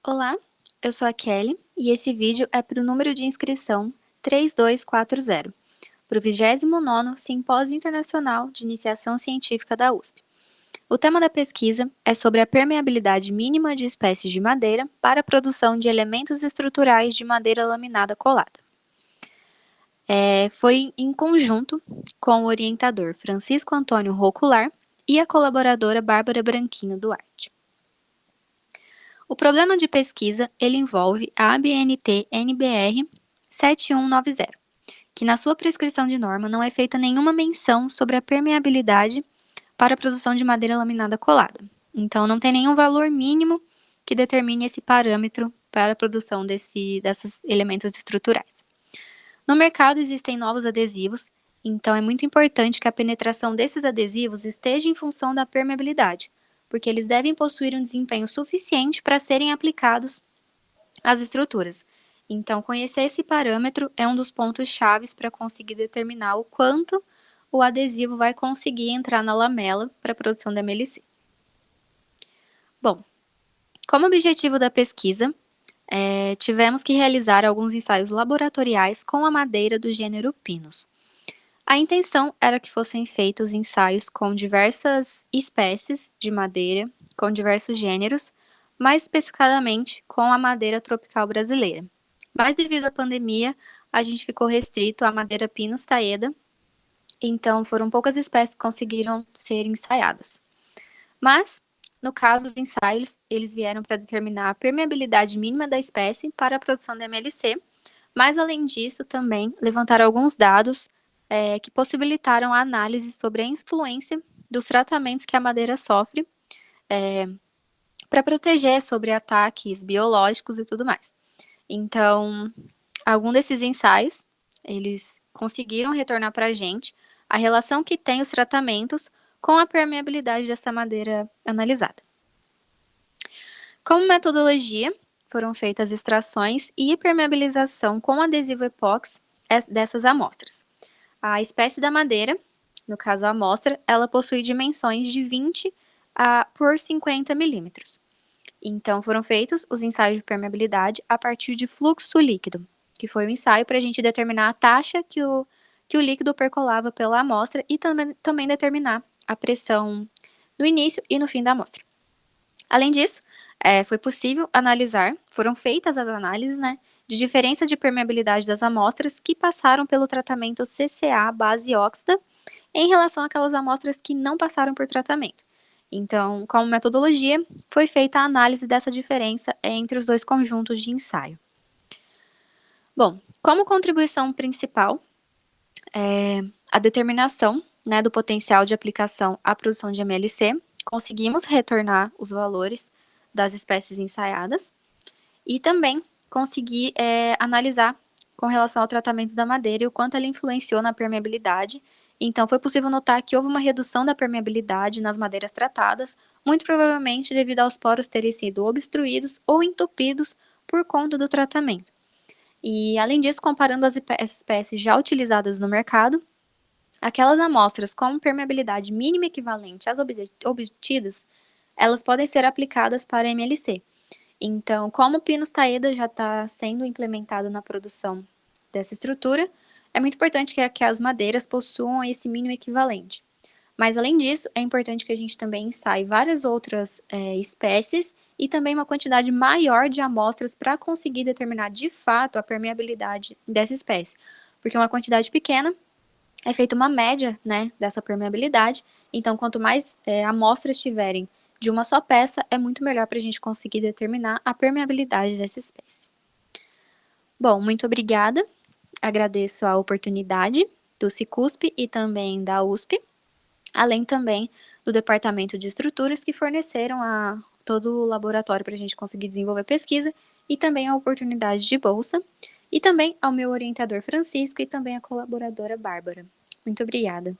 Olá, eu sou a Kelly e esse vídeo é para o número de inscrição 3240, para o 29º Simpósio Internacional de Iniciação Científica da USP. O tema da pesquisa é sobre a permeabilidade mínima de espécies de madeira para a produção de elementos estruturais de madeira laminada colada. Foi em conjunto com o orientador Francisco Antônio Rocular e a colaboradora Bárbara Branquinho Duarte. O problema de pesquisa ele envolve a ABNT NBR 7190, que na sua prescrição de norma não é feita nenhuma menção sobre a permeabilidade para a produção de madeira laminada colada. Então, não tem nenhum valor mínimo que determine esse parâmetro para a produção desses elementos estruturais. No mercado existem novos adesivos, então é muito importante que a penetração desses adesivos esteja em função da permeabilidade, porque eles devem possuir um desempenho suficiente para serem aplicados às estruturas. Então, conhecer esse parâmetro é um dos pontos chaves para conseguir determinar o quanto o adesivo vai conseguir entrar na lamela para a produção da MLC. Bom, como objetivo da pesquisa, tivemos que realizar alguns ensaios laboratoriais com a madeira do gênero Pinus. A intenção era que fossem feitos ensaios com diversas espécies de madeira, com diversos gêneros, mais especificadamente com a madeira tropical brasileira. Mas devido à pandemia, a gente ficou restrito à madeira Pinus taeda, então foram poucas espécies que conseguiram ser ensaiadas. Mas, no caso, os ensaios eles vieram para determinar a permeabilidade mínima da espécie para a produção da MLC, mas além disso também levantaram alguns dados que possibilitaram a análise sobre a influência dos tratamentos que a madeira sofre para proteger sobre ataques biológicos e tudo mais. Então, algum desses ensaios, eles conseguiram retornar para a gente a relação que tem os tratamentos com a permeabilidade dessa madeira analisada. Como metodologia, foram feitas extrações e permeabilização com adesivo epóxi dessas amostras. A espécie da madeira, no caso a amostra, ela possui dimensões de 20 por 50 milímetros. Então, foram feitos os ensaios de permeabilidade a partir de fluxo líquido, que foi o ensaio para a gente determinar a taxa que o líquido percolava pela amostra e também determinar a pressão no início e no fim da amostra. Além disso, foi possível foram feitas as análises, de diferença de permeabilidade das amostras que passaram pelo tratamento CCA base óxida em relação àquelas amostras que não passaram por tratamento. Então, como metodologia, foi feita a análise dessa diferença entre os dois conjuntos de ensaio. Bom, como contribuição principal, a determinação do potencial de aplicação à produção de MLC, conseguimos retornar os valores das espécies ensaiadas e também conseguir analisar com relação ao tratamento da madeira e o quanto ela influenciou na permeabilidade. Então, foi possível notar que houve uma redução da permeabilidade nas madeiras tratadas, muito provavelmente devido aos poros terem sido obstruídos ou entupidos por conta do tratamento. E, além disso, comparando as espécies já utilizadas no mercado, aquelas amostras com permeabilidade mínima equivalente às obtidas, elas podem ser aplicadas para MLC. Então, como o Pinus taeda já está sendo implementado na produção dessa estrutura, é muito importante que as madeiras possuam esse mínimo equivalente. Mas, além disso, é importante que a gente também ensaie várias outras espécies e também uma quantidade maior de amostras para conseguir determinar de fato a permeabilidade dessa espécie. Porque uma quantidade pequena é feita uma média dessa permeabilidade, então quanto mais amostras tiverem de uma só peça, é muito melhor para a gente conseguir determinar a permeabilidade dessa espécie. Bom, muito obrigada. Agradeço a oportunidade do Cicusp e também da USP, além também do Departamento de Estruturas que forneceram todo o laboratório para a gente conseguir desenvolver pesquisa e também a oportunidade de bolsa, e também ao meu orientador Francisco e também a colaboradora Bárbara. Muito obrigada.